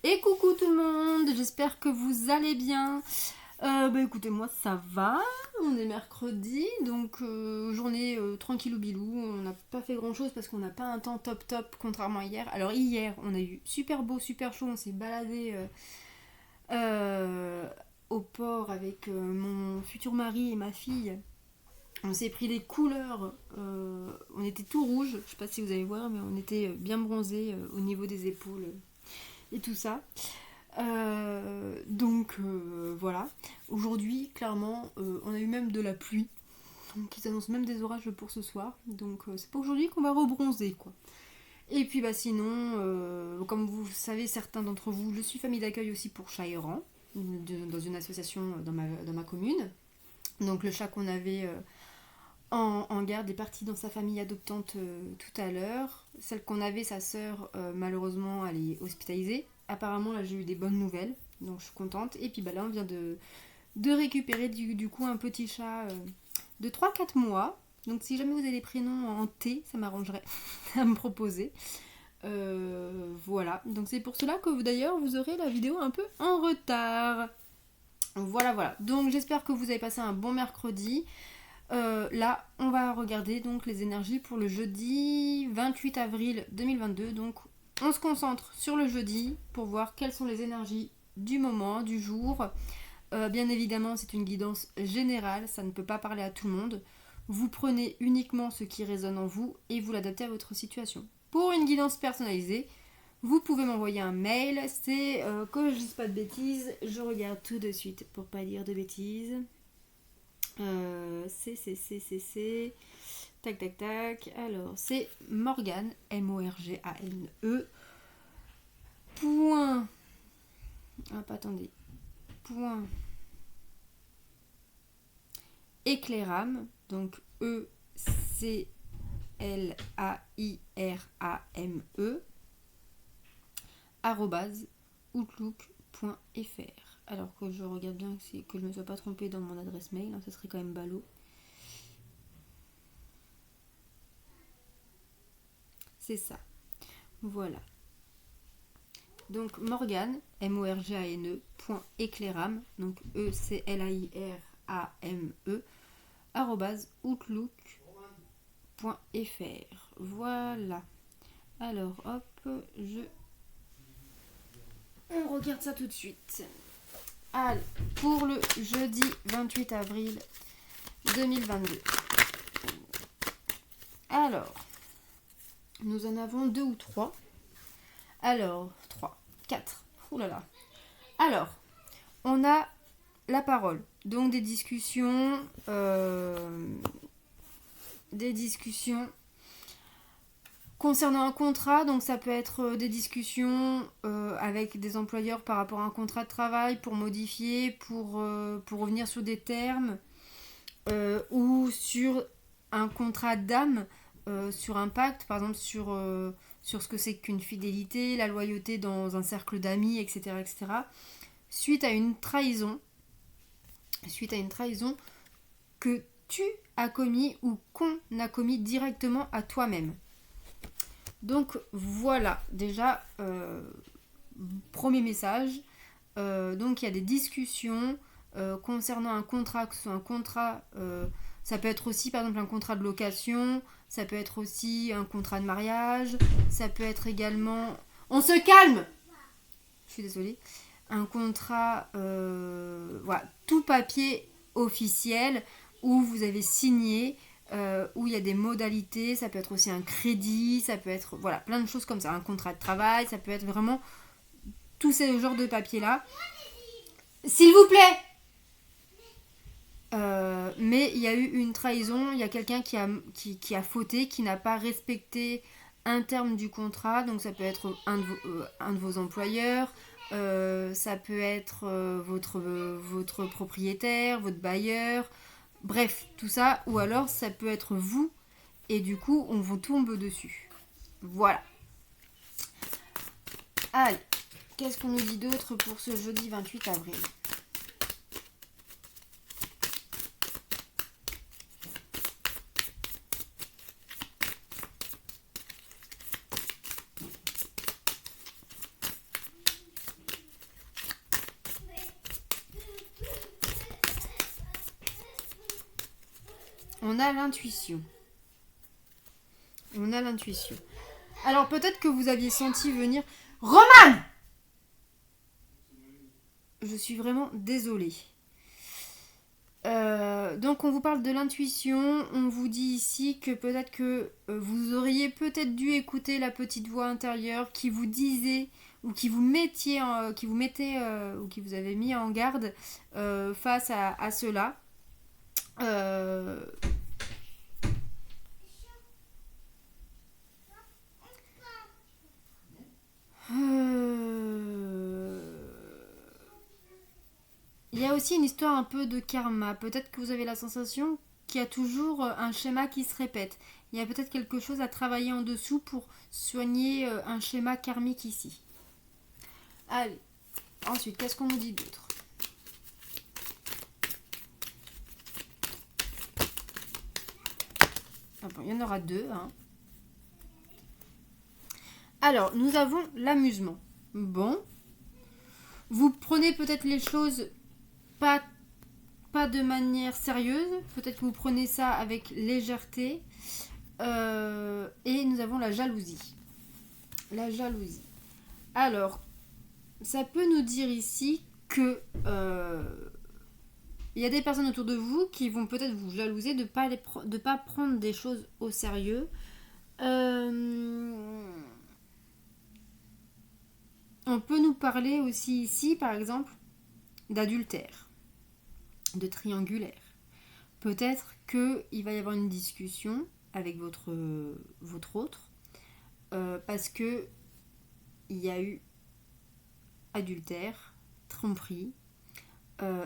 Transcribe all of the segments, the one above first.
Et coucou tout le monde, j'espère que vous allez bien. Écoutez, moi ça va, on est mercredi, donc journée tranquillou bilou, on n'a pas fait grand chose parce qu'on n'a pas un temps top top contrairement à hier. Alors hier on a eu super beau, super chaud, on s'est baladé euh, au port avec mon futur mari et ma fille. On s'est pris des couleurs, on était tout rouge, je sais pas si vous allez voir, mais on était bien bronzé au niveau des épaules et tout ça. Voilà. Aujourd'hui, clairement, on a eu même de la pluie. Donc ils annoncent même des orages pour ce soir. Donc c'est pas aujourd'hui qu'on va rebronzer quoi. Et puis sinon, comme vous savez certains d'entre vous, je suis famille d'accueil aussi pour chat errant dans une association dans ma commune. Donc le chat qu'on avait en garde est parti dans sa famille adoptante tout à l'heure. Celle qu'on avait, sa sœur, malheureusement, elle est hospitalisée. Apparemment, là, j'ai eu des bonnes nouvelles, donc je suis contente. Et puis là, on vient de récupérer du coup un petit chat de 3 4 mois. Donc si jamais vous avez des prénoms en T, ça m'arrangerait à me proposer. Voilà, donc c'est pour cela que d'ailleurs vous aurez la vidéo un peu en retard. Voilà, voilà. Donc j'espère que vous avez passé un bon mercredi. Là, on va regarder donc les énergies pour le jeudi 28 avril 2022. Donc, on se concentre sur le jeudi pour voir quelles sont les énergies du moment, du jour. Bien évidemment, c'est une guidance générale, ça ne peut pas parler à tout le monde. Vous prenez uniquement ce qui résonne en vous et vous l'adaptez à votre situation. Pour une guidance personnalisée, vous pouvez m'envoyer un mail. C'est que je dise pas de bêtises, je regarde tout de suite pour pas dire de bêtises. C. Tac, tac, tac. Alors, c'est Morgane, Morgane. Point. Hop, attendez. Point. Éclairam. Donc, Eclairame. Arrobase outlook.fr. Alors que je regarde bien que je ne me sois pas trompée dans mon adresse mail, hein, ça serait quand même ballot. C'est ça. Voilà. Donc Morgane, Morgane, point éclairam, donc Eclairame, arrobase outlook.fr. Voilà. Alors hop, on regarde ça tout de suite. Allez, pour le jeudi 28 avril 2022. Alors, nous en avons 2 ou 3. Alors, 3, 4. Ouh là là. Alors, on a la parole. Donc des discussions concernant un contrat. Donc ça peut être des discussions avec des employeurs par rapport à un contrat de travail pour modifier, pour revenir sur des termes ou sur un contrat d'âme, sur un pacte, par exemple sur ce que c'est qu'une fidélité, la loyauté dans un cercle d'amis, etc., etc. Suite à une trahison que tu as commis ou qu'on a commis directement à toi-même. Donc voilà, déjà, premier message. Donc il y a des discussions concernant un contrat, que ce soit un contrat, ça peut être aussi par exemple un contrat de location, ça peut être aussi un contrat de mariage, ça peut être également... On se calme. Je suis désolée. Un contrat, voilà, tout papier officiel où vous avez signé, où il y a des modalités, ça peut être aussi un crédit, ça peut être, voilà, plein de choses comme ça, un contrat de travail, ça peut être vraiment tous ces genres de papiers là. S'il vous plaît. Mais il y a eu une trahison, il y a quelqu'un qui a fauté, qui n'a pas respecté un terme du contrat, donc ça peut être un de vos employeurs, ça peut être votre propriétaire, votre bailleur, bref, tout ça, ou alors ça peut être vous, et du coup on vous tombe dessus. Voilà. Allez, qu'est-ce qu'on nous dit d'autre pour ce jeudi 28 avril ? On a l'intuition. On a l'intuition. Alors peut-être que vous aviez senti venir... Roman! Je suis vraiment désolée. Donc on vous parle de l'intuition. On vous dit ici que peut-être que vous auriez peut-être dû écouter la petite voix intérieure qui vous disait ou qui vous mettait ou qui vous avait mis en garde face à cela. Il y a aussi une histoire un peu de karma. Peut-être que vous avez la sensation qu'il y a toujours un schéma qui se répète. Il y a peut-être quelque chose à travailler en dessous pour soigner un schéma karmique ici. Allez, ensuite, qu'est-ce qu'on nous dit d'autre? Ah bon, il y en aura deux. Hein. Alors, nous avons l'amusement. Bon. Vous prenez peut-être les choses pas de manière sérieuse. Peut-être que vous prenez ça avec légèreté. Et nous avons la jalousie. La jalousie. Alors, ça peut nous dire ici que il y a des personnes autour de vous qui vont peut-être vous jalouser de pas prendre des choses au sérieux. On peut nous parler aussi ici, par exemple, d'adultère, de triangulaire. Peut-être qu'il va y avoir une discussion avec votre autre parce que il y a eu adultère, tromperie,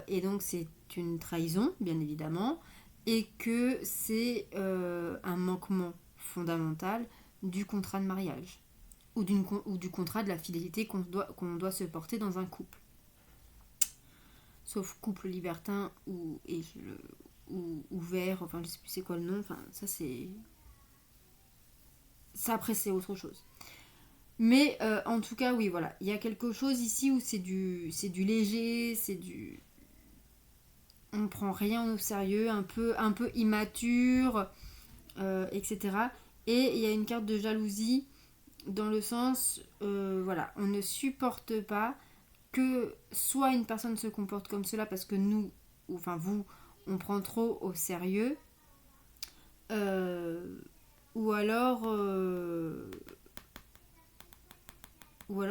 et donc c'est une trahison, bien évidemment, et que c'est un manquement fondamental du contrat de mariage ou du contrat de la fidélité qu'on doit se porter dans un couple. Sauf couple libertin ou ouvert, enfin je sais plus c'est quoi le nom, enfin ça c'est... Ça après c'est autre chose. Mais en tout cas oui voilà, il y a quelque chose ici où c'est du léger, c'est du... On prend rien au sérieux, un peu immature, etc. Et il y a une carte de jalousie dans le sens, voilà, on ne supporte pas que soit une personne se comporte comme cela parce que nous, ou enfin vous, on prend trop au sérieux, ou alors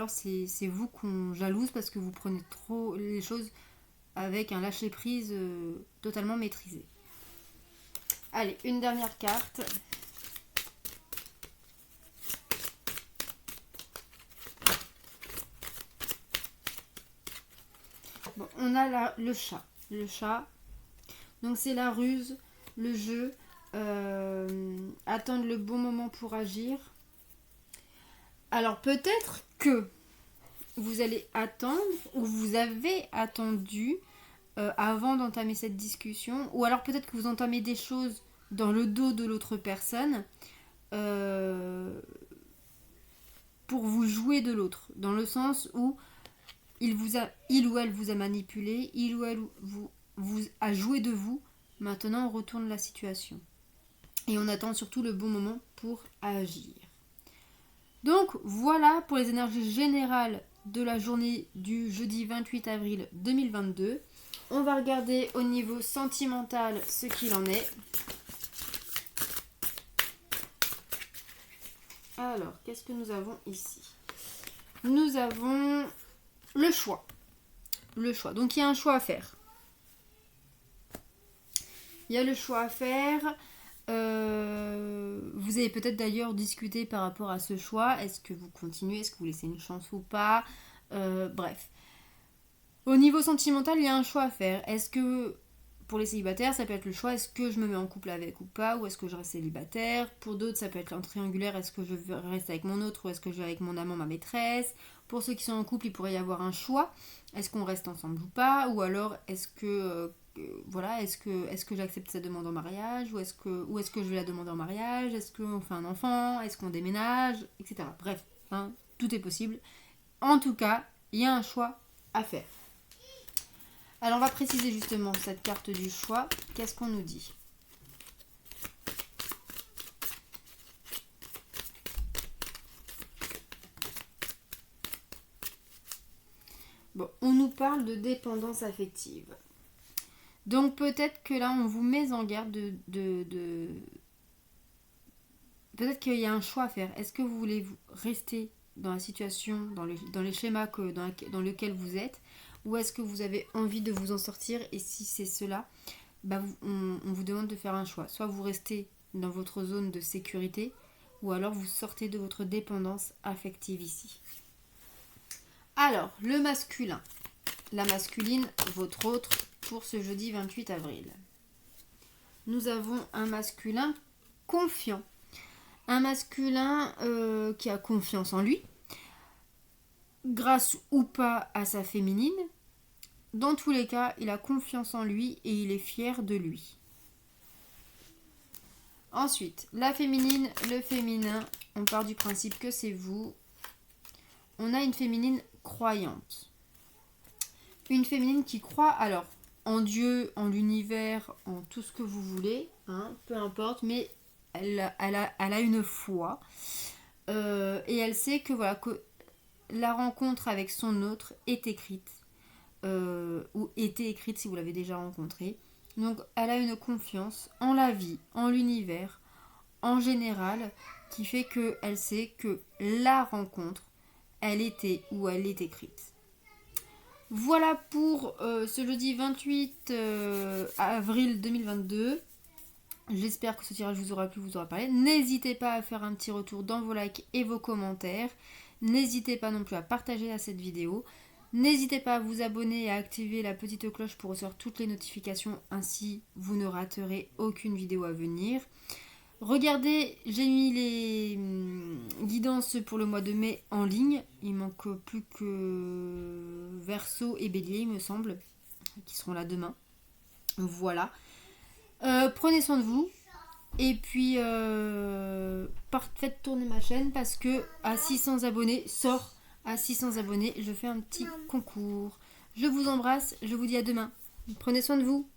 c'est vous qu'on jalouse parce que vous prenez trop les choses avec un lâcher-prise totalement maîtrisé. Allez, une dernière carte. Bon, on a le chat. Le chat. Donc c'est la ruse, le jeu, attendre le bon moment pour agir. Alors peut-être que vous allez attendre ou vous avez attendu avant d'entamer cette discussion, ou alors peut-être que vous entamez des choses dans le dos de l'autre personne pour vous jouer de l'autre, dans le sens où il ou elle vous a manipulé, il ou elle vous a joué de vous. Maintenant, on retourne la situation. Et on attend surtout le bon moment pour agir. Donc, voilà pour les énergies générales de la journée du jeudi 28 avril 2022. On va regarder au niveau sentimental ce qu'il en est. Alors, qu'est-ce que nous avons ici? Nous avons le choix. Le choix. Donc, il y a un choix à faire. Il y a le choix à faire. Vous avez peut-être d'ailleurs discuté par rapport à ce choix. Est-ce que vous continuez? Est-ce que vous laissez une chance ou pas? Bref. Au niveau sentimental, il y a un choix à faire. Est-ce que, pour les célibataires, ça peut être le choix, est-ce que je me mets en couple avec ou pas, ou est-ce que je reste célibataire? Pour d'autres, ça peut être en triangulaire, est-ce que je reste avec mon autre, ou est-ce que je vais avec mon amant, ma maîtresse? Pour ceux qui sont en couple, il pourrait y avoir un choix. Est-ce qu'on reste ensemble ou pas? Ou alors, est-ce que est-ce que j'accepte sa demande en mariage, ou est-ce que je vais la demander en mariage, est-ce qu'on fait un enfant, est-ce qu'on déménage, etc. Bref, hein, tout est possible. En tout cas, il y a un choix à faire. Alors on va préciser justement cette carte du choix. Qu'est-ce qu'on nous dit? Bon, on nous parle de dépendance affective. Donc peut-être que là, on vous met en garde Peut-être qu'il y a un choix à faire. Est-ce que vous voulez rester dans la situation, dans les schémas dans lesquels vous êtes, ou est-ce que vous avez envie de vous en sortir? Et si c'est cela, bah, on vous demande de faire un choix. Soit vous restez dans votre zone de sécurité, ou alors vous sortez de votre dépendance affective ici. Alors, le masculin. La masculine, votre autre, pour ce jeudi 28 avril. Nous avons un masculin confiant. Un masculin qui a confiance en lui, grâce ou pas à sa féminine. Dans tous les cas, il a confiance en lui et il est fier de lui. Ensuite, la féminine, le féminin, on part du principe que c'est vous. On a une féminine croyante. Une féminine qui croit alors en Dieu, en l'univers, en tout ce que vous voulez, hein, peu importe, mais elle a une foi. Et elle sait que, voilà, que la rencontre avec son autre est écrite. Ou était écrite si vous l'avez déjà rencontrée. Donc elle a une confiance en la vie, en l'univers, en général, qui fait qu'elle sait que la rencontre, elle était ou elle est écrite. Voilà pour ce jeudi 28 avril 2022. J'espère que ce tirage vous aura plu, vous aura parlé. N'hésitez pas à faire un petit retour dans vos likes et vos commentaires. N'hésitez pas non plus à partager cette vidéo. N'hésitez pas à vous abonner et à activer la petite cloche pour recevoir toutes les notifications. Ainsi, vous ne raterez aucune vidéo à venir. Regardez, j'ai mis les guidances pour le mois de mai en ligne. Il manque plus que Verseau et Bélier, il me semble, qui seront là demain. Voilà. Prenez soin de vous. Et puis, faites tourner ma chaîne parce que à 600 abonnés, à 600 abonnés, je fais un petit concours. Je vous embrasse, je vous dis à demain. Prenez soin de vous.